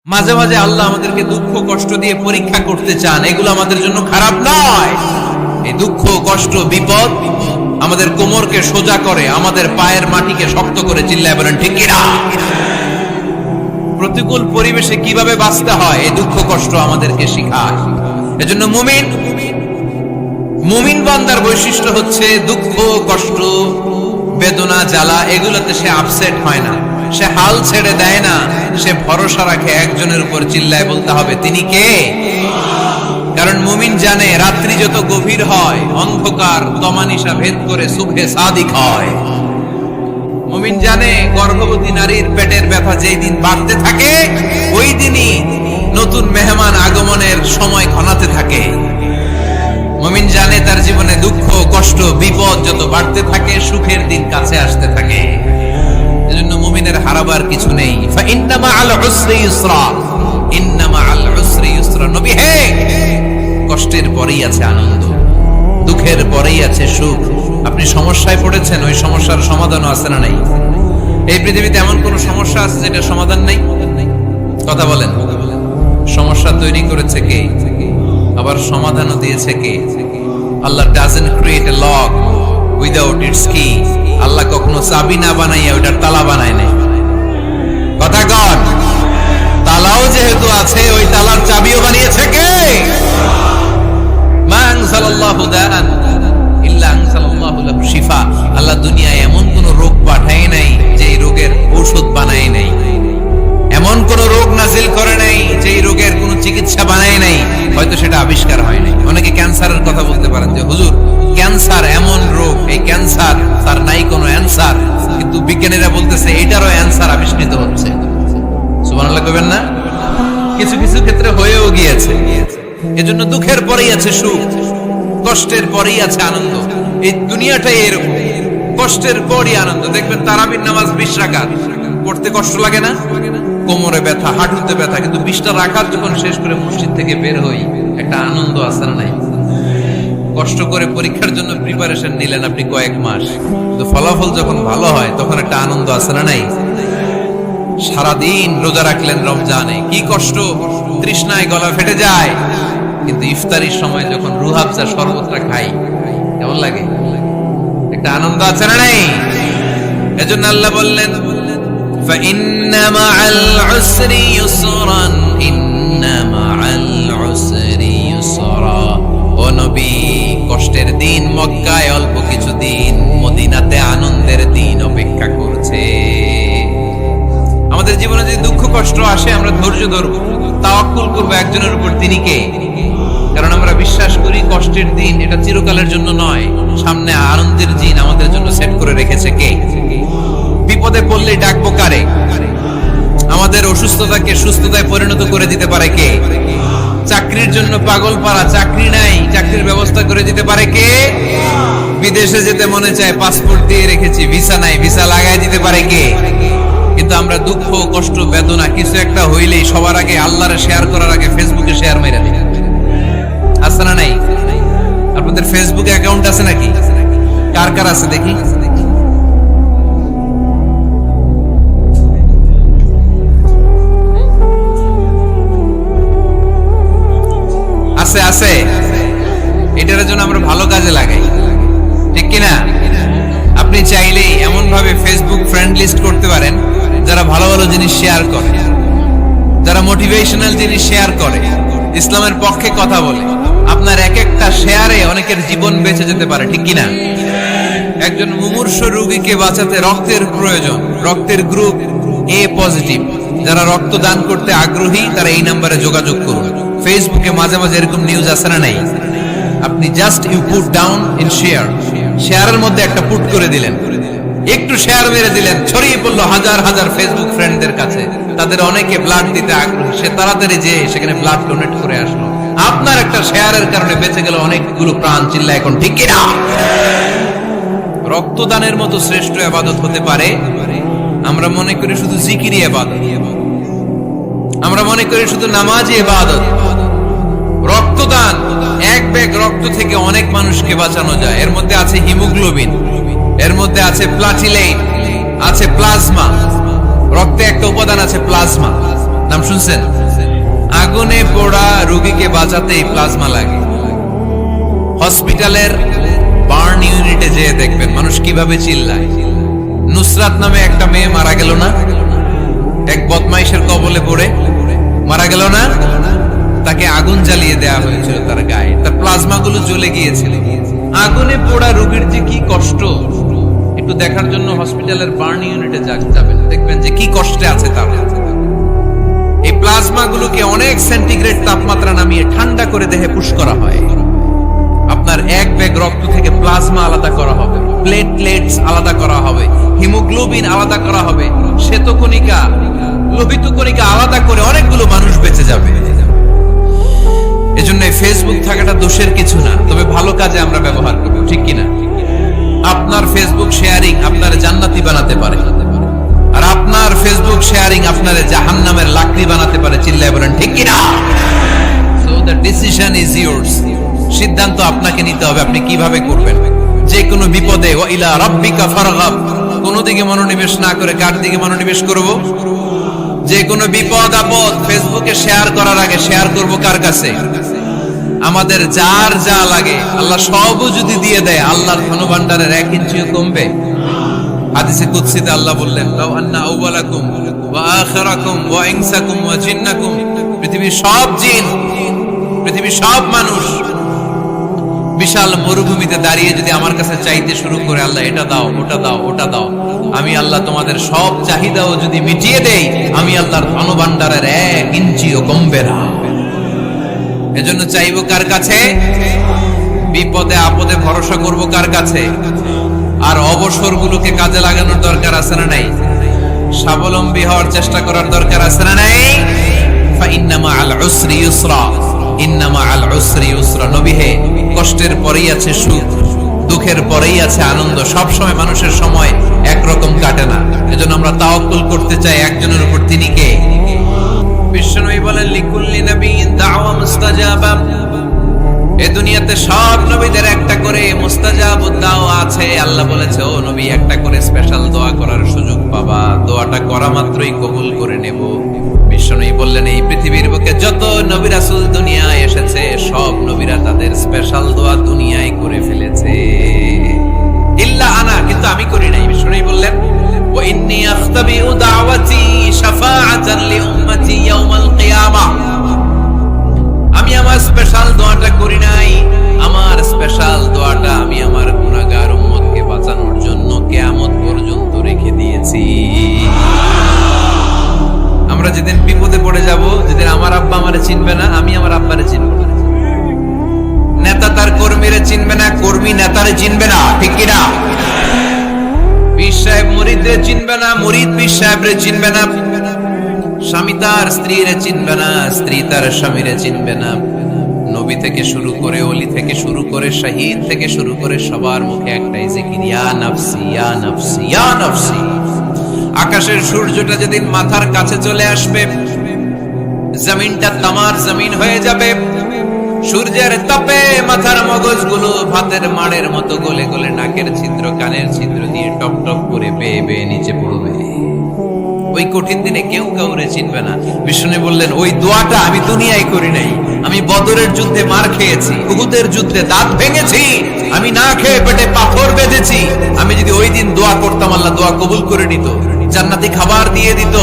মাঝে মাঝে আল্লাহ আমাদেরকে দুঃখ কষ্ট দিয়ে পরীক্ষা করতে চান, এগুলো আমাদের জন্য খারাপ নয়। এই দুঃখ কষ্ট বিপদ আমাদের কোমরকে সোজা করে, আমাদের পায়ের মাটিকে শক্ত করে। চিল্লায় বলেন ঠিক কিনা? প্রতিকূল পরিবেশে কিভাবে বাঁচতে হয় এই দুঃখ কষ্ট আমাদেরকে শেখায়। এজন্য মুমিন বান্দার বৈশিষ্ট্য হচ্ছে দুঃখ কষ্ট বেদনা জ্বালা এগুলোতে সে আপসেট হয় না, সে হাল ছেড়ে দেয় না, সে ভরসা রাখে একজনের উপর। চিল্লায় বলতে হবে তিনি কে? কারণ মুমিন জানে রাত্রি যত গভীর হয় অন্ধকার তমানিসা ভেদ করে সুবহে সাদিক হয়। মুমিন জানে গর্ভবতী নারীর পেটের ব্যথা যেই দিন বাড়তে থাকে ওই দিনই নতুন মেহমান আগমনের সময় ঘনাতে থাকে। মুমিন জানে তার জীবনে দুঃখ কষ্ট বিপদ যত বাড়তে থাকে সুখের দিন কাছে আসতে থাকে। এজন্য মুমিনের হারাবার কিছু নেই। ফাইন্না মাআল উসরি ইউসরা, ইন্না মাআল উসরি ইউসরা। নবী হে, কষ্টের পরেই আছে আনন্দ, দুঃখের পরেই আছে সুখ। আপনি সমস্যায় পড়েছেন, ওই সমস্যার সমাধানও আছে না নাই? এই পৃথিবীতে এমন কোন সমস্যা আছে যেটা সমাধান নাই? কথা বলেন। সমস্যা তৈরি করেছে কে? আবার সমাধানও দিয়েছে কে? আল্লাহ doesn't create a lock without its key. আল্লাহ কখনো চাবি না বানাইয়া ওইটার তালা বানায় নাই। কথা কন। তালাও যেহেতু আছে ওই তালার চাবিও বানিয়েছে কে? মা আনজালাল্লাহু দাআন ইল্লা আনজালাল্লাহু লাহু শিফা। আল্লাহ দুনিয়ায় এমন কোন রোগ পাঠায় নাই যে এই রোগের ঔষধ বানায় নাই, এমন কোন রোগ নাজিল করে নাই যে এই রোগের কোন চিকিৎসা বানায় নাই, হয়তো সেটা আবিষ্কার হয় নাই। অনেকে ক্যান্সারের কথা বলতে পারেন যে হুজুর ক্যান্সার এমন রোগ, এই ক্যান্সার তার নাই কোনো অ্যানসার, কিন্তু বিজ্ঞানীরা বলতেছে এটারও অ্যানসার আবিষ্কৃত হচ্ছে। সুবহানাল্লাহ কইবেন না? কিছু কিছু ক্ষেত্রে হয়েও গিয়েছে। এজন্য দুঃখের পরেই আছে সুখ, কষ্টের পরেই আছে আনন্দ। এই দুনিয়াটাই এরকম, কষ্টের পরই আনন্দ। দেখবেন তারাবির নামাজ 20 রাকাত পড়তে কষ্ট লাগে না? কোমরে ব্যথা, হাঁটুতে ব্যথা, কিন্তু 20টা রাকাত যখন শেষ করে মসজিদ থেকে বের হই একটা আনন্দ আছে না নাই? কষ্ট করে পরীক্ষার জন্য প্রিপারেশন নিলেন আপনি কয়েক মাস, তো ফলাফল যখন ভালো হয় তখন একটা আনন্দ আছে না নাই? সারাদিন রোজা রাখলেন রমজানে, কি কষ্ট, তৃষ্ণায় গলা ফেটে যায়, কিন্তু ইফতারির সময় যখন রুহাবজা শরবতটা খাই কেমন লাগে? একটা আনন্দ আছে না নাই? এজন্য আল্লাহ বললেন فإن مع العسر يسرا إن مع العسر يسرا। ও নবী, কষ্টের দিন মক্কায় অল্প কিছু দিন, মদিনাতে আনন্দের দিন অপেক্ষা করছে। আমাদের জীবনে যদি দুঃখ কষ্ট আসে আমরা ধৈর্য ধরবো, তাওয়াক্কুল করবো একজনের উপর, তিনি কে? কারণ আমরা বিশ্বাস করি কষ্টের দিন এটা চিরকালের জন্য নয়, সামনে আনন্দের দিন আমাদের জন্য সেট করে রেখেছে কে? বিপদে পড়লে ডাকবো কারে? আমাদের অসুস্থতাকে সুস্থতায় পরিণত করে দিতে পারে কে? চাকরির জন্য পাগল পারা, চাকরি নাই, চাকরির ব্যবস্থা করে দিতে পারে কে? বিদেশে যেতে মনে চায়, পাসপোর্ট দিয়ে রেখেছি, ভিসা নাই, ভিসা লাগাই দিতে পারে কে? কিন্তু আমরা দুঃখ কষ্ট বেদনা কিছু একটা হইলেই সবার আগে আল্লাহরে শেয়ার করার আগে ফেসবুকে শেয়ার মেরে দিই। আছে না নাই? আপনাদের ফেসবুকে অ্যাকাউন্ট আছে নাকি? কার কার আছে দেখি? আছে আছে। এটার জন্য আমরা ভালো কাজে লাগাই, ঠিক কিনা? আপনি চাইলেই এমন ভাবে ফেসবুক ফ্রেন্ড লিস্ট করতে পারেন যারা ভালো ভালো জিনিস শেয়ার করে, যারা মোটিভেশনাল জিনিস শেয়ার করে, ইসলামের পক্ষে কথা বলে। আপনার এক একটা শেয়ারে অনেকের জীবন বেঁচে যেতে পারে, ঠিক কিনা? একজন মুমূর্ষ রোগীকে বাঁচাতে রক্তের প্রয়োজন, রক্তের গ্রুপ এ পজিটিভ। যারা রক্ত দান করতে আগ্রহী তারা এই নম্বরে যোগাযোগ করুন। ফেসবুকে মাঝে মাঝে এরকম নিউজ আসে না নাই? আপনি just you put down in share, শেয়ারের মধ্যে একটা পুট করে দিলেন, একটু শেয়ার মেরে দিলেন, ছড়িয়ে পড়লো হাজার হাজার ফেসবুক ফ্রেন্ডদের কাছে। তাদের অনেকে ব্লাড দিতে আগ্রহী, সে তাড়াতাড়ি যে সেখানে ব্লাড ডোনেট করে আসলো। আপনার একটা শেয়ারের কারণে বেঁচে গেল অনেকগুলো প্রাণ। চিল্লা এখন ঠিক কিনা? রক্তদানের মতো শ্রেষ্ঠ ইবাদত হতে পারে? আমরা মনে করি শুধু জিকিরই ইবাদত, আমরা মনে করি শুধু নামাজই ইবাদত। রক্তদান, এক ব্যাগ রক্ত থেকে অনেক মানুষকে বাঁচানো যায়। এর মধ্যে আছে হিমোগ্লোবিন, এর মধ্যে আছে প্লাটিলেট, আছে প্লাজমা। রক্তে একটা উপাদান আছে প্লাজমা, নাম শুনছেন? আগুনে পোড়া রোগীকে বাঁচাতে প্লাজমা লাগে। হসপিটালের বার্ন ইউনিটে যেয়ে দেখবেন মানুষ কিভাবে চিল্লায়। নুসরাত নামে একটা মেয়ে মারা গেল না, এক বদমাইশের কবলে পড়ে মারা গেল না, তাকে আগুন জ্বালিয়ে দেওয়া হয়েছিল তার গায়ে, তার প্লাজমা গুলো জ্বলে গিয়েছিল। আগুনে পোড়া রোগীর যে কি কষ্ট, একটু দেখার জন্য হসপিটালের বার্ন ইউনিটে যাবেন, দেখবেন যে কি কষ্টে আছে তারা। এই প্লাজমা গুলোকে অনেক সেন্টিগ্রেড তাপমাত্রা নামিয়ে ঠান্ডা করে দেহে পুশ করা হয়। আপনার এক ব্যাগ রক্ত থেকে প্লাজমা আলাদা করা হবে, প্লেটলেটস আলাদা করা হবে, হিমোগ্লোবিন আলাদা করা হবে, শ্বেতকণিকা, লোহিত কণিকা আলাদা করে অনেকগুলো মানুষ বেঁচে যাবে। এজন্য ফেসবুক থাকাটা দোষের কিছু না, তবে ভালো কাজে আমরা ব্যবহার করব, ঠিক কিনা? আপনার ফেসবুক শেয়ারিং আপনার জান্নাতি বানাতে পারে, আর আপনার ফেসবুক শেয়ারিং আপনার জাহান্নামের লাকড়ি বানাতে পারে। চিল্লায় বলেন ঠিক কিনা? So the decision is yours. সিদ্ধান্ত আপনাকে নিতে হবে, আপনি কিভাবে করবেন। যে কোনো বিপদে ওয়া ইলা রাব্বিকা ফারগাব, কোন দিকে মনোনিবেশ না করে কার দিকে মনোনিবেশ করব? যে কোনো বিপদ আপদ ফেসবুকে শেয়ার করার আগে শেয়ার করব কার কাছে? আমাদের যার যা লাগে আল্লাহ সবও যদি দিয়ে দেয়, আল্লাহর ধনভাণ্ডারের 1 ইঞ্চিও কমবে? হাদিসে কুদসিতে আল্লাহ বললেন, লাউ আন্না আউওয়ালাকুম ওয়া আখিরাকুম ওয়া ইনসাকুম ওয়া জিন্নাকুম, পৃথিবীর সব জিন, পৃথিবীর সব মানুষ বিশাল মরুভূমিতে দাঁড়িয়ে যদি আমার কাছে চাইতে শুরু করে, আল্লাহ এটা দাও, ওটা দাও, ওটা দাও, আমি আল্লাহ তোমাদের সব চাহিদাও যদি মিটিয়ে দেই, আমি আল্লাহর ধনভাণ্ডারের 1 ইঞ্চিও কমবে না। এজন্য চাইবো কার কাছে? বিপদে আপদে ভরসা করব কার কাছে? আর অবসরগুলোকে কাজে লাগানোর দরকার আছে না নাই? স্বাবলম্বী হওয়ার চেষ্টা করার দরকার আছে না নাই? ফা ইন্না মাআল উসরি ইউসরা, ইন্না মাআল উসরি ইউসরা। নবী হে, কষ্টের পরেই আছে সুখ, দুঃখের পরেই আছে আনন্দ। সব সময় মানুষের সময় একরকম কাটে না। এজন্য আমরা তাওয়াক্কুল করতে চাই একজনের উপর, তিনি কে? বিশ্বনবী বলেন, লিকুল্লি নাবিয়্যিন দাওয়া মুস্তাজাবা। এই দুনিয়াতে সব নবীদের একটা করে মুস্তাজাবুদ দাওয়া আছে। আল্লাহ বলেছে, ও নবী, একটা করে স্পেশাল দোয়া করার সুযোগ পাবা, দোয়াটা করা মাত্রই কবুল করে নেব। বিশ্বনবী বললেন, এই পৃথিবীর বুকে যত নবী রাসূল দুনিয়ায় এসেছে, সব নবীরা তাদের স্পেশাল দোয়া দুনিয়ায় করে ফেলেছে, ইল্লা আনা, কিন্তু আমি করি নাই। বিশ্বনবী বললেন, ওয়া ইন্নী আখতাবিউ দাওয়াতি শাফাআতান লিউম্মতি ইয়াউমাল কিয়ামাহ। আমি আমার স্পেশাল দোয়াটা করি নাই, আমার স্পেশাল দোয়াটা আমি আমার গুনাহগার উম্মতকে বাঁচানোর জন্য কিয়ামত পর্যন্ত রেখে দিয়েছি। আমরা যেদিন বিপদে পড়ে যাব, যেদিন আমার আব্বা আমারে চিনবে না, আমি আমার আব্বারে চিনব না, নেতা তার কর্মীরে চিনবে না, কর্মী নেতারে চিনবে না, ঠিক কিনা? পীর সাহেব মুরিদরে চিনবে না, মুরিদ পীর সাহেবরে চিনবে না, স্বামী তার স্ত্রীরে চিনবে না, স্ত্রী তার স্বামীরে চিনবে না। নবী থেকে শুরু করে, ওলি থেকে শুরু করে, শহীদ থেকে শুরু করে সবার মুখে একটাই জিকির, ইয়া নাফসি, ইয়া নাফসি, ইয়া নাফসি। আকাশের সূর্যটা যেদিন মাথার কাছে চলে আসবে, জমিনটা তামার জমিন হয়ে যাবে, সূর্যের তাপে মাথার মগজগুলো ভাতের মাড়ের মতো গলে গলে নাকের ছিদ্র, কানের ছিদ্র দিয়ে টপ টপ করে বেয়ে বেয়ে নিচে পড়বে। ওই কঠিন দিনে কেউ কাউরে চিনবে না। বিষ্ণু বললেন, ওই দোয়াটা আমি দুনিয়ায় করি নাই। আমি বদরের যুদ্ধে মার খেয়েছি, উহুদের যুদ্ধে দাঁত ভেঙেছি, আমি না খেয়ে পেটে পাথর বেঁধেছি। আমি যদি ওই দিন দোয়া করতাম, আল্লাহ দোয়া কবুল করে নিত, জান্নাতি খাবার দিয়ে দিত,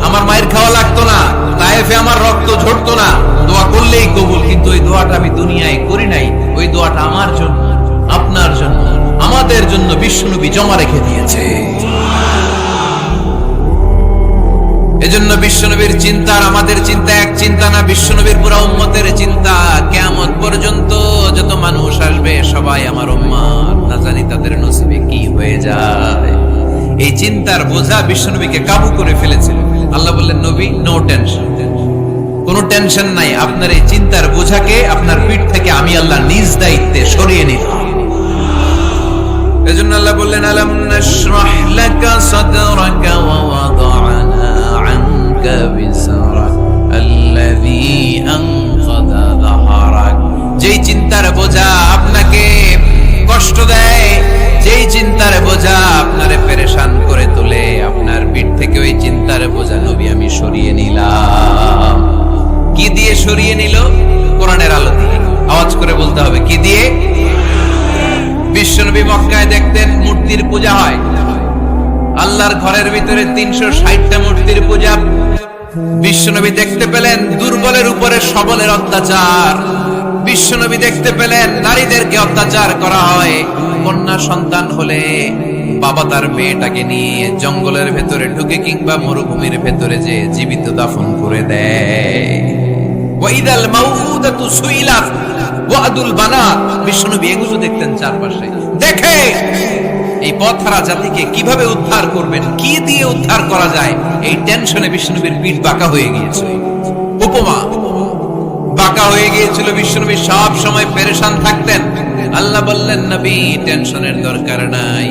আমার মায়ের খাওয়া লাগতো না, তায়েফে আমার রক্ত ঝরতো না, দোয়া করলেই কবুল। কিন্তু ওই দোয়াটা আমি দুনিয়ায় করি নাই। ওই দোয়াটা আমার জন্য, আপনার জন্য, আমাদের জন্য বিশ্বনবী জমা রেখে দিয়েছে। এজন্য বিশ্বনবীর চিন্তা আর আমাদের চিন্তা এক চিন্তা না, বিশ্বনবীর পুরা উম্মতের চিন্তা। কিয়ামত পর্যন্ত যত মানুষ আসবে সবাই আমার উম্মত, না জানি তাদের নসিবে কি হয়ে যায়। এই চিন্তার বোঝা বিশ্বনবীকে কাবু করে ফেলেছিল। আল্লাহ বললেন, নবী, নো টেনশন, কোনো টেনশন নাই। আপনার এই চিন্তার বোঝাকে আপনার পিঠ থেকে আমি আল্লাহ নিজ দায়িত্বে সরিয়ে নিলাম। এজন্য আল্লাহ বললেন, আলাম নাশরাহ লাকা সাদরাকা ওয়া ওয়াদা'না আনকা বিসরাক আল্লাযী আনকাযা যাহরাক। যেই চিন্তার বোঝা আপনাকে কষ্ট দেয়, যেই চিন্তার বোঝা আপনারে পেরেশান করে তোলে, আপনার পিঠ থেকে ওই চিন্তার বোঝা নবী আমি সরিয়ে নিলাম। সরিয়ে নিল কোরআনের আলো দিয়ে। আওয়াজ করে বলতে হবে, কি দিয়ে? বিশ্বনবী মক্কায় দেখতেন মূর্তির পূজা হয়, আল্লাহর ঘরের ভিতরে 360টা মূর্তির পূজা। বিশ্বনবী দেখতে পেলেন দুর্বলের উপরে সবলের অত্যাচার। বিশ্বনবী দেখতে পেলেন নারীদেরকে অত্যাচার করা হয়। কন্যা সন্তান হলে বাবা তার মেয়েটাকে নিয়ে জঙ্গলের ভেতরে ঢুকে কিংবা মরুভূমির ভেতরে যে জীবিত দাফন করে দেয়। ওয়াইদাল মাউউদাতু সুইলাত ওয়াদুল বানাত। বিশ্বনবী এগুলো দেখতেন চারপাশে। দেখে এই পথহারা জাতিকে কিভাবে উদ্ধার করবেন, কি দিয়ে উদ্ধার করা যায়, এই টেনশনে বিশ্বনবীর পিঠ বাঁকা হয়ে গিয়েছিল। উপমা বাঁকা হয়ে গিয়েছিল। বিশ্বনবী সব সময় পেরেশান থাকতেন। আল্লাহ বললেন, নবী টেনশনের দরকার নাই,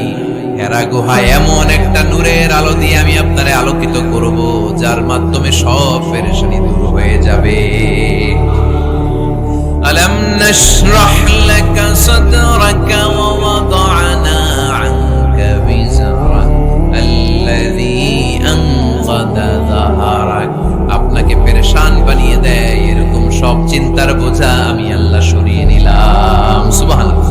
হেরা গুহায় এমন একটা নূরের আলো দিয়ে আমি আপনারে আলোকিত করব, যার মাধ্যমে সব পেরেশানি দূর হয়ে যাবে। আলাম নাশরাহ লাকা সাদরাকা ওয়া ওয়াদা'না আনকা বিজরাক আল্লাযী আনকাদা যাহরাক। আপনাকে পেরেশান বানিয়ে দেয় এরকম সব চিন্তার বোঝা আমি আল্লাহ সরিয়ে নিলাম। সুবহানাল্লাহ।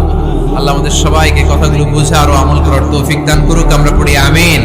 আল্লাহ আমাদের সবাইকে কথাগুলো বুঝার ও আমল করার তৌফিক দান করুক। আমরা পড়ি আমিন।